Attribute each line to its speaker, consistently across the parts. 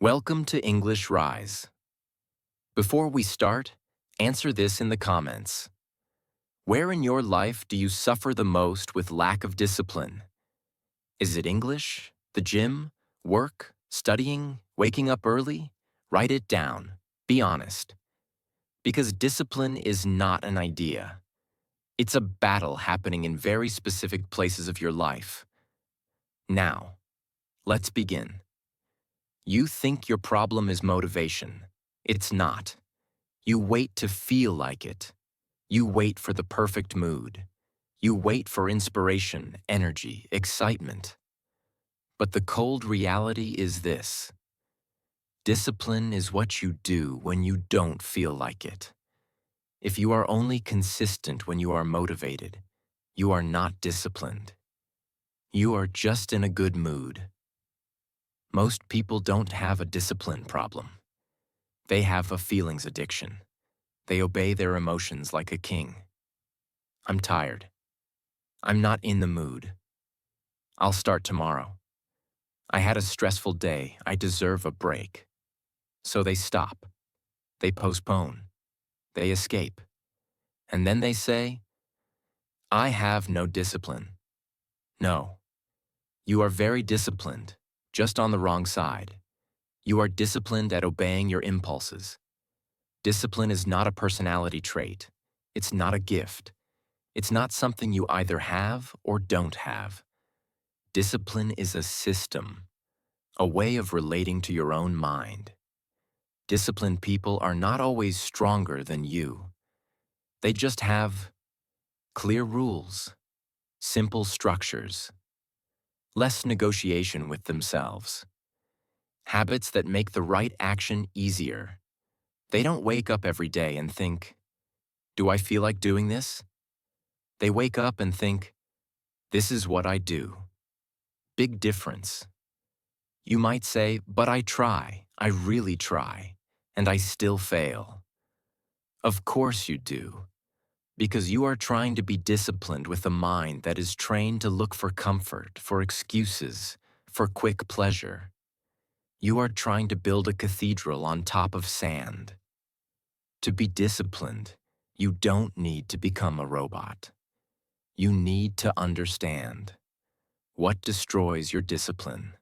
Speaker 1: Welcome to English Rise. Before we start, answer this in the comments. Where in your life do you suffer the most with lack of discipline? Is it English, the gym, work, studying, waking up early? Write it down. Be honest. Because discipline is not an idea. It's a battle happening in very specific places of your life. Now, let's begin. You think your problem is motivation. It's not. You wait to feel like it. You wait for the perfect mood. You wait for inspiration, energy, excitement. But the cold reality is this. Discipline is what you do when you don't feel like it. If you are only consistent when you are motivated, you are not disciplined. You are just in a good mood. Most people don't have a discipline problem. They have a feelings addiction. They obey their emotions like a king. I'm tired. I'm not in the mood. I'll start tomorrow. I had a stressful day. I deserve a break. So they stop. They postpone. They escape. And then they say, I have no discipline. No. You are very disciplined, just on the wrong side. You are disciplined at obeying your impulses. Discipline is not a personality trait. It's not a gift. It's not something you either have or don't have. Discipline is a system, a way of relating to your own mind. Disciplined people are not always stronger than you. They just have clear rules, simple structures, less negotiation with themselves, habits that make the right action easier. They don't wake up every day and think, do I feel like doing this? They wake up and think, this is what I do. Big difference. You might say, but I try, I really try, and I still fail. Of course you do, because you are trying to be disciplined with a mind that is trained to look for comfort, for excuses, for quick pleasure. You are trying to build a cathedral on top of sand. To be disciplined, you don't need to become a robot. You need to understand what destroys your discipline,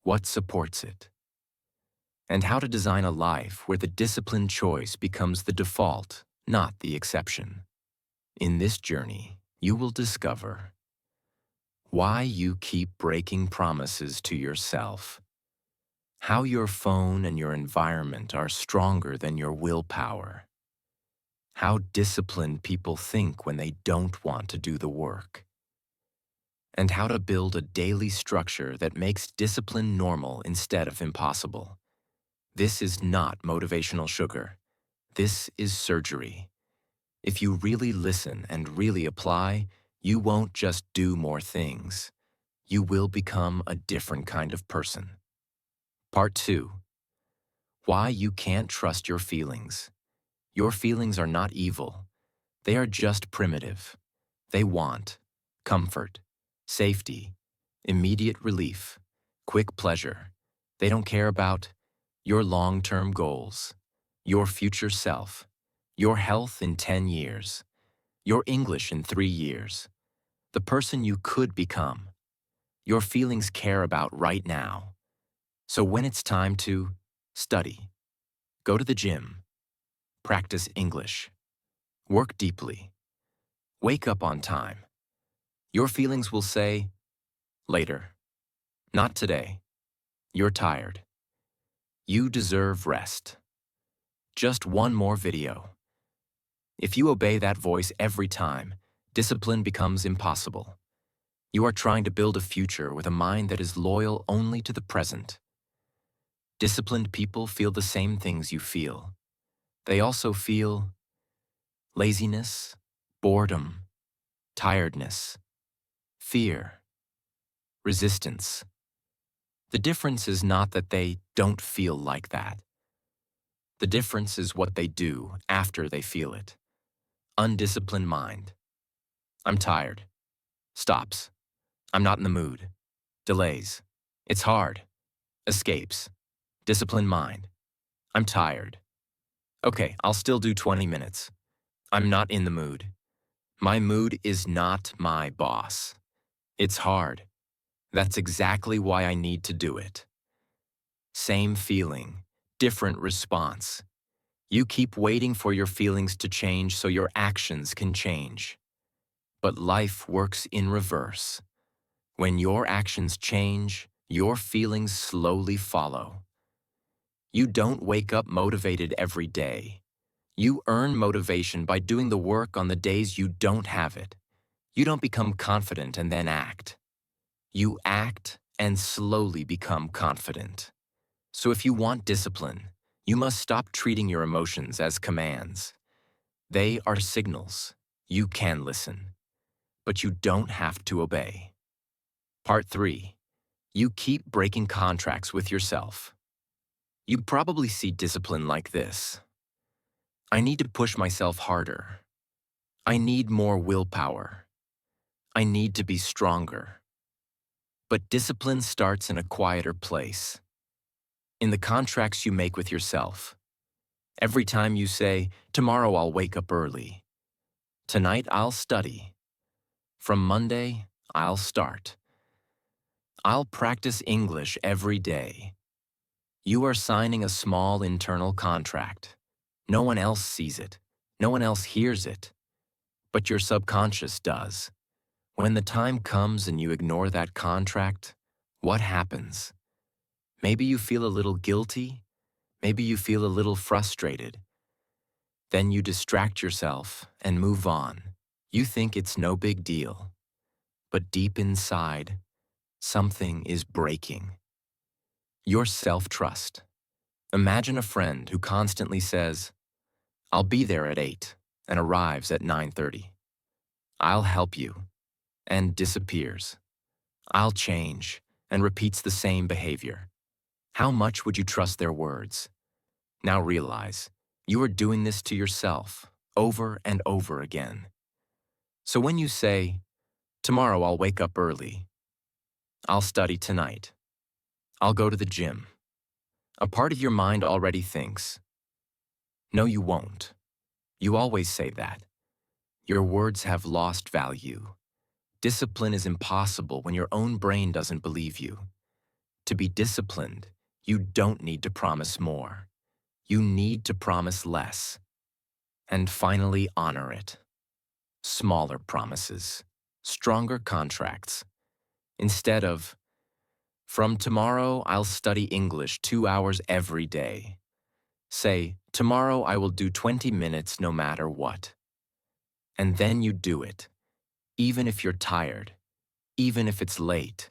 Speaker 1: what supports it, and how to design a life where the disciplined choice becomes the default, not the exception. In this journey, you will discover why you keep breaking promises to yourself, how your phone and your environment are stronger than your willpower, how disciplined people think when they don't want to do the work, and how to build a daily structure that makes discipline normal instead of impossible. This is not motivational sugar. This is surgery. If you really listen and really apply, you won't just do more things. You will become a different kind of person. Part 2. Why you can't trust your feelings. Your feelings are not evil. They are just primitive. They want comfort, safety, immediate relief, quick pleasure. They don't care about your long-term goals, your future self, your health in 10 years, your English in 3 years, the person you could become. Your feelings care about right now. So when it's time to study, go to the gym, practice English, work deeply, wake up on time, your feelings will say, later, not today, you're tired, you deserve rest. Just one more video. If you obey that voice every time, discipline becomes impossible. You are trying to build a future with a mind that is loyal only to the present. Disciplined people feel the same things you feel. They also feel laziness, boredom, tiredness, fear, resistance. The difference is not that they don't feel like that. The difference is what they do after they feel it. Undisciplined mind. I'm tired. Stops. I'm not in the mood. Delays. It's hard. Escapes. Disciplined mind. I'm tired. Okay, I'll still do 20 minutes. I'm not in the mood. My mood is not my boss. It's hard. That's exactly why I need to do it. Same feeling, different response. You keep waiting for your feelings to change so your actions can change. But life works in reverse. When your actions change, your feelings slowly follow. You don't wake up motivated every day. You earn motivation by doing the work on the days you don't have it. You don't become confident and then act. You act and slowly become confident. So if you want discipline, you must stop treating your emotions as commands. They are signals. You can listen, but you don't have to obey. Part 3. You keep breaking contracts with yourself. You probably see discipline like this. I need to push myself harder. I need more willpower. I need to be stronger. But discipline starts in a quieter place. In the contracts you make with yourself. Every time you say, tomorrow I'll wake up early. Tonight I'll study. From Monday, I'll start. I'll practice English every day. You are signing a small internal contract. No one else sees it. No one else hears it. But your subconscious does. When the time comes and you ignore that contract, what happens? Maybe you feel a little guilty. Maybe you feel a little frustrated. Then you distract yourself and move on. You think it's no big deal. But deep inside, something is breaking. Your self-trust. Imagine a friend who constantly says, I'll be there at 8 and arrives at 9:30. I'll help you and disappears. I'll change and repeats the same behavior. How much would you trust their words? Now realize, you are doing this to yourself over and over again. So when you say, tomorrow I'll wake up early, I'll study tonight, I'll go to the gym, a part of your mind already thinks, no, you won't. You always say that. Your words have lost value. Discipline is impossible when your own brain doesn't believe you. To be disciplined, you don't need to promise more. You need to promise less. And finally, honor it. Smaller promises, stronger contracts. Instead of, from tomorrow, I'll study English 2 hours every day. Say, tomorrow I will do 20 minutes no matter what. And then you do it, even if you're tired, even if it's late,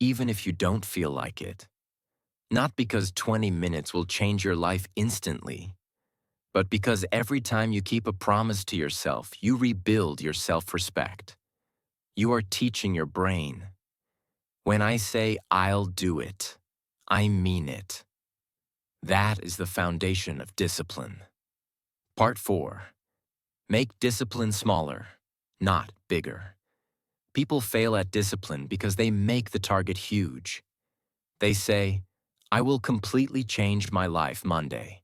Speaker 1: even if you don't feel like it. Not because 20 minutes will change your life instantly, but because every time you keep a promise to yourself, you rebuild your self-respect. You are teaching your brain. When I say I'll do it, I mean it. That is the foundation of discipline. Part 4. Make discipline smaller, not bigger. People fail at discipline because they make the target huge. They say, I will completely change my life Monday.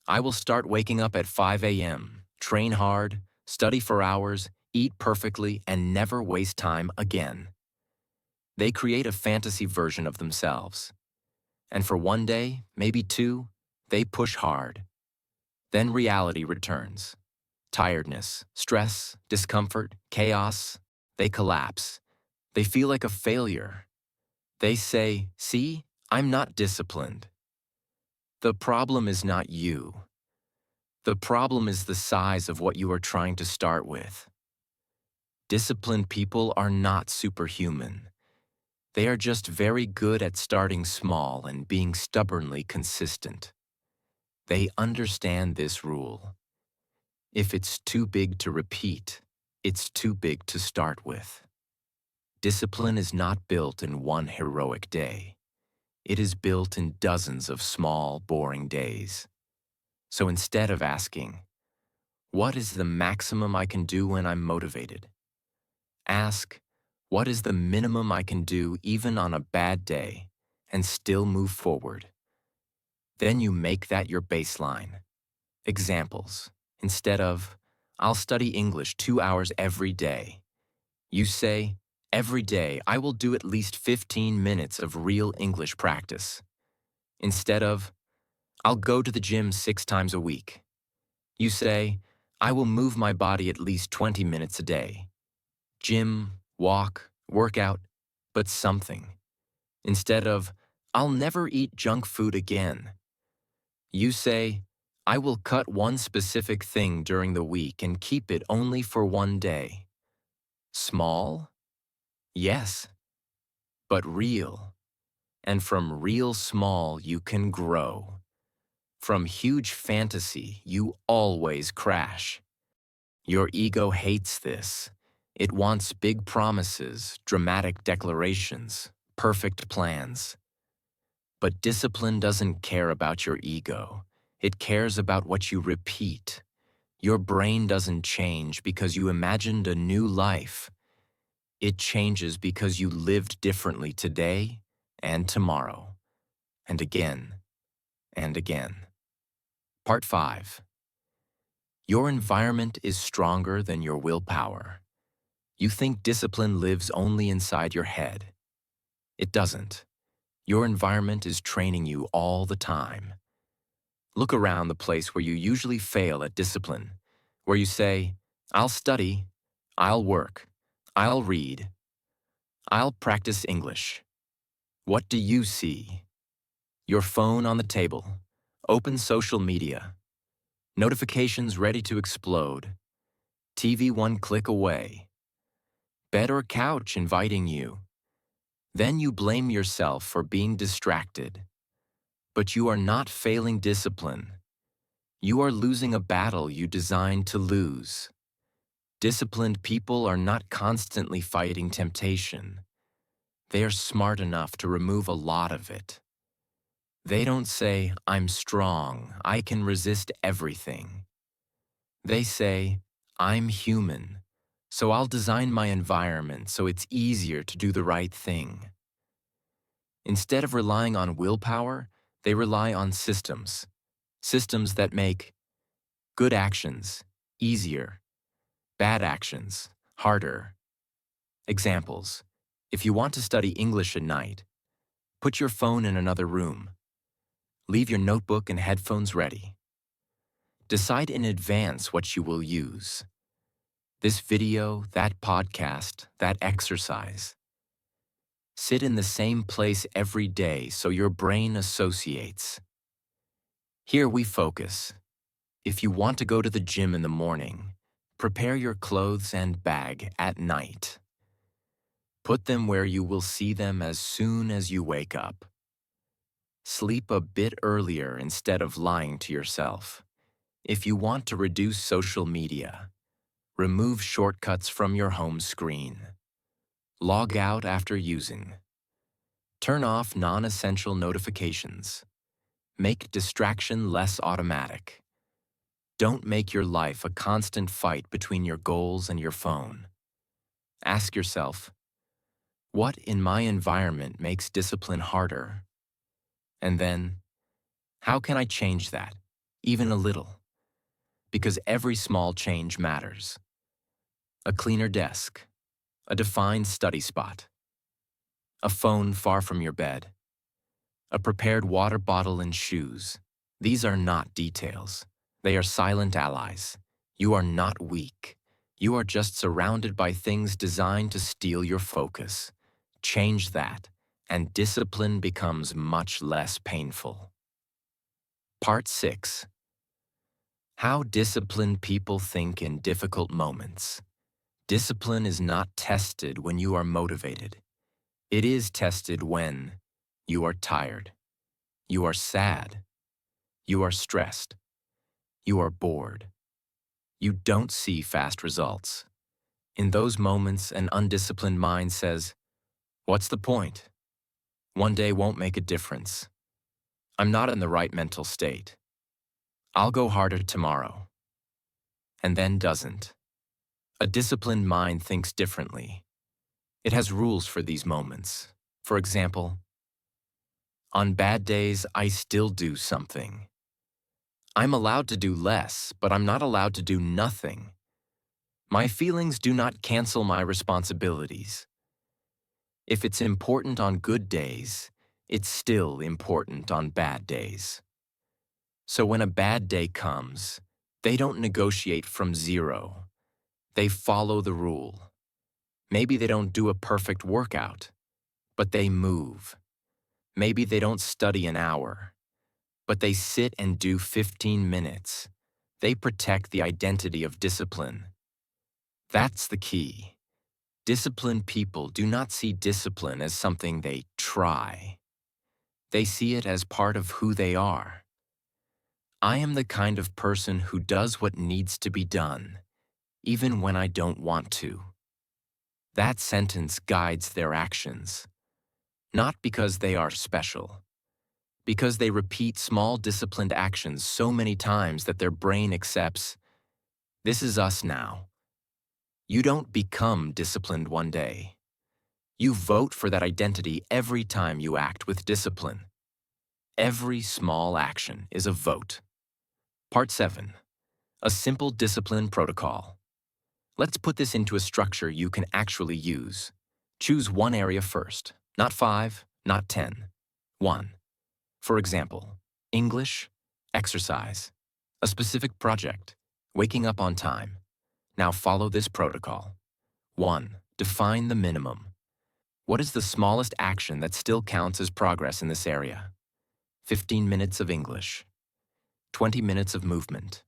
Speaker 1: I will start waking up at 5 a.m., train hard, study for hours, eat perfectly, and never waste time again. They create a fantasy version of themselves. And for one day, maybe 2, they push hard. Then reality returns. Tiredness, stress, discomfort, chaos. They collapse. They feel like a failure. They say, see, I'm not disciplined. The problem is not you. The problem is the size of what you are trying to start with. Disciplined people are not superhuman. They are just very good at starting small and being stubbornly consistent. They understand this rule. If it's too big to repeat, it's too big to start with. Discipline is not built in one heroic day. It is built in dozens of small, boring days. So instead of asking, what is the maximum I can do when I'm motivated? Ask, what is the minimum I can do even on a bad day and still move forward? Then you make that your baseline. Examples. Instead of, I'll study English 2 hours every day, you say, every day I will do at least 15 minutes of real English practice. Instead of, I'll go to the gym 6 times a week, you say, I will move my body at least 20 minutes a day. Gym, walk, workout, but something. Instead of, I'll never eat junk food again, you say, I will cut one specific thing during the week and keep it only for one day. Small? Yes, but real. And from real small, you can grow. From huge fantasy, you always crash. Your ego hates this. It wants big promises, dramatic declarations, perfect plans. But discipline doesn't care about your ego. It cares about what you repeat. Your brain doesn't change because you imagined a new life. It changes because you lived differently today and tomorrow, and again and again. Part 5. Your environment is stronger than your willpower. You think discipline lives only inside your head. It doesn't. Your environment is training you all the time. Look around the place where you usually fail at discipline, where you say, I'll study, I'll work, I'll read, I'll practice English. What do you see? Your phone on the table, open social media, notifications ready to explode, TV one click away, bed or couch inviting you. Then you blame yourself for being distracted. But you are not failing discipline. You are losing a battle you designed to lose. Disciplined people are not constantly fighting temptation. They are smart enough to remove a lot of it. They don't say, I'm strong, I can resist everything. They say, I'm human, so I'll design my environment so it's easier to do the right thing. Instead of relying on willpower, they rely on systems. Systems that make good actions easier, bad actions harder. Examples. If you want to study English at night, put your phone in another room. Leave your notebook and headphones ready. Decide in advance what you will use. This video, that podcast, that exercise. Sit in the same place every day so your brain associates. Here we focus. If you want to go to the gym in the morning, prepare your clothes and bag at night. Put them where you will see them as soon as you wake up. Sleep a bit earlier instead of lying to yourself. If you want to reduce social media, remove shortcuts from your home screen. Log out after using. Turn off non-essential notifications. Make distraction less automatic. Don't make your life a constant fight between your goals and your phone. Ask yourself, what in my environment makes discipline harder? And then, how can I change that, even a little? Because every small change matters. A cleaner desk, a defined study spot, a phone far from your bed, a prepared water bottle and shoes. These are not details. They are silent allies. You are not weak. You are just surrounded by things designed to steal your focus. Change that, and discipline becomes much less painful. Part 6. How disciplined people think in difficult moments. Discipline is not tested when you are motivated. It is tested when you are tired, you are sad, you are stressed, you are bored. You don't see fast results. In those moments, an undisciplined mind says, what's the point? One day won't make a difference. I'm not in the right mental state. I'll go harder tomorrow. And then doesn't. A disciplined mind thinks differently. It has rules for these moments. For example, On bad days, I still do something. I'm allowed to do less, but I'm not allowed to do nothing. My feelings do not cancel my responsibilities. If it's important on good days, it's still important on bad days. So when a bad day comes, they don't negotiate from zero. They follow the rule. Maybe they don't do a perfect workout, but they move. Maybe they don't study an hour, but they sit and do 15 minutes. They protect the identity of discipline. That's the key. Disciplined people do not see discipline as something they try. They see it as part of who they are. I am the kind of person who does what needs to be done, even when I don't want to. That sentence guides their actions, not because they are special, because they repeat small disciplined actions so many times that their brain accepts, this is us now. You don't become disciplined one day. You vote for that identity every time you act with discipline. Every small action is a vote. Part 7. A simple discipline protocol. Let's put this into a structure you can actually use. Choose one area first, not 5, not 10. 1. For example, English, exercise, a specific project, waking up on time. Now follow this protocol. 1. Define the minimum. What is the smallest action that still counts as progress in this area? 15 minutes of English, 20 minutes of movement,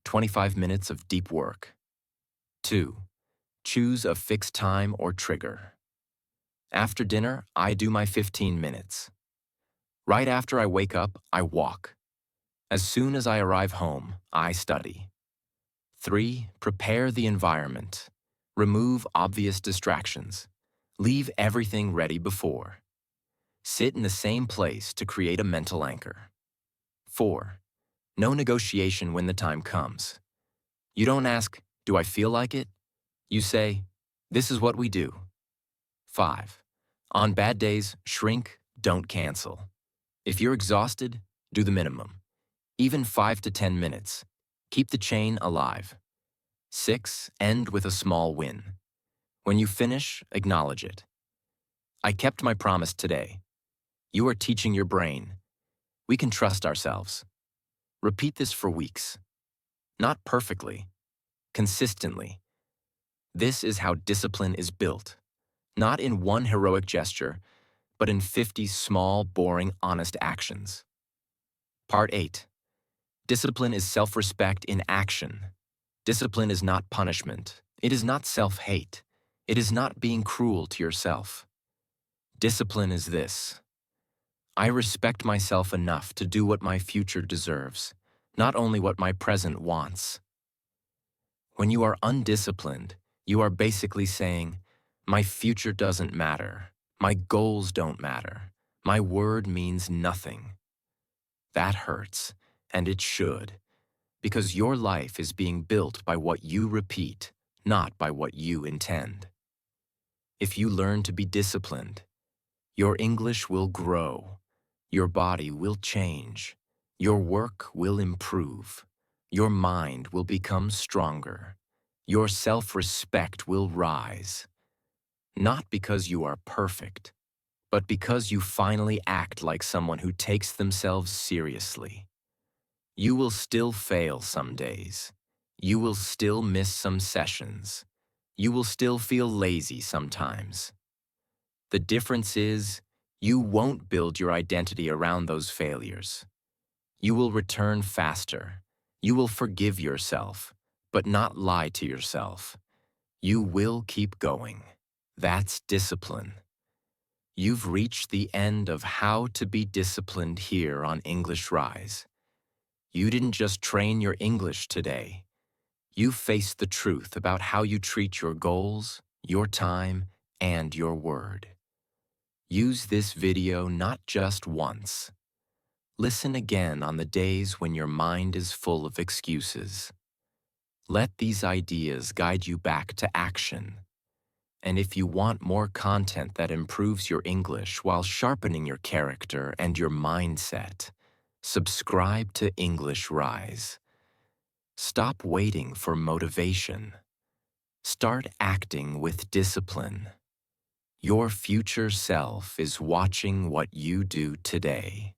Speaker 1: 25 minutes of deep work. 2. Choose a fixed time or trigger. After dinner, I do my 15 minutes. Right after I wake up, I walk. As soon as I arrive home, I study. 3. Prepare the environment. Remove obvious distractions. Leave everything ready before. Sit in the same place to create a mental anchor. 4. No negotiation when the time comes. You don't ask, do I feel like it? You say, this is what we do. 5. On bad days, shrink, don't cancel. If you're exhausted, do the minimum. Even 5 to 10 minutes. Keep the chain alive. 6. End with a small win. When you finish, acknowledge it. I kept my promise today. You are teaching your brain. We can trust ourselves. Repeat this for weeks. Not perfectly, consistently. This is how discipline is built. Not in one heroic gesture, but in 50 small, boring, honest actions. Part 8. Discipline is self-respect in action. Discipline is not punishment. It is not self-hate. It is not being cruel to yourself. Discipline is this. I respect myself enough to do what my future deserves, not only what my present wants. When you are undisciplined, you are basically saying, my future doesn't matter. My goals don't matter. My word means nothing. That hurts, and it should, because your life is being built by what you repeat, not by what you intend. If you learn to be disciplined, your English will grow, your body will change, your work will improve, your mind will become stronger, your self-respect will rise. Not because you are perfect, but because you finally act like someone who takes themselves seriously. You will still fail some days. You will still miss some sessions. You will still feel lazy sometimes. The difference is, you won't build your identity around those failures. You will return faster. You will forgive yourself, but not lie to yourself. You will keep going. That's discipline. You've reached the end of how to be disciplined here on English Rise. You didn't just train your English today. You faced the truth about how you treat your goals, your time, and your word. Use this video not just once. Listen again on the days when your mind is full of excuses. Let these ideas guide you back to action. And if you want more content that improves your English while sharpening your character and your mindset, subscribe to English Rise. Stop waiting for motivation. Start acting with discipline. Your future self is watching what you do today.